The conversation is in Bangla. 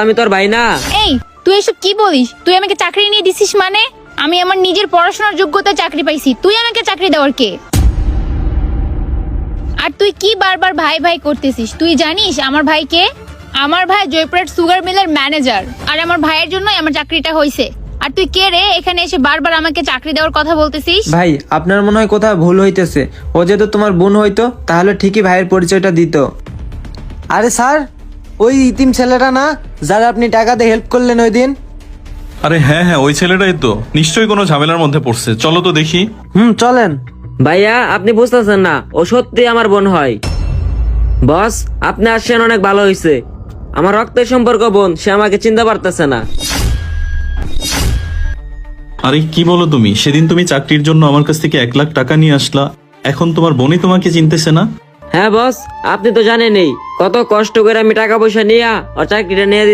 আমি তোর ভাই না। এই তুই এসব কি বলিস? তুই আমাকে চাকরি নিয়ে দিছিস মানে? আমি আমার নিজের পড়াশোনার যোগ্যতায় চাকরি পাইছি, তুই আমাকে চাকরি দেওয়ার কে? আর তুই কি বারবার ভাই ভাই করতেছিস? তুই জানিস আমার ভাই কে? আমার ভাই জয়পুরহাট সুগার মিলের ম্যানেজার, আর আমার ভাইয়ের জন্যই আমার চাকরিটা হয়েছে। আর তুই কে রে এখানে এসে বারবার আমাকে চাকরি দেওয়ার কথা বলতেছিস? ভাই আপনার মনে হয় কোথাও ভুল হইতেছে। ও যেহেতু তোমার বোন হইতো তাহলে ঠিকই ভাইয়ের পরিচয়টা দিত। আরে স্যার, ওই ইতিম ছেলেটা না যারা আপনি টাকা দিয়ে হেল্প করলেন ওই দিন? আরে হ্যাঁ হ্যাঁ, ওই ছেলেটাই তো। নিশ্চয়ই কোনো ঝামেলার মধ্যে পড়ছে, চলো তো দেখি। চলেন। ভাইয়া আপনি বুঝতেছেন না, ও সত্যি আমার বোন হয়। বস আপনি আসছেন অনেক ভালো হয়েছে। আমার রক্তের সম্পর্ক বোন, সে আমাকে চিনতে পারতেছে না। আরে কি বলো তুমি? সেদিন তুমি চাকরির জন্য আমার কাছ থেকে 1 লাখ টাকা নিয়ে আসলা, এখন তোমার বোনই তোমাকে চিনতেছে না? হ্যাঁ বস, আপনি তো জানেনই কত কষ্ট করে আমি টাকা পয়সা নিয়ে ওর চাকরিটা নিয়ে দিচ্ছি।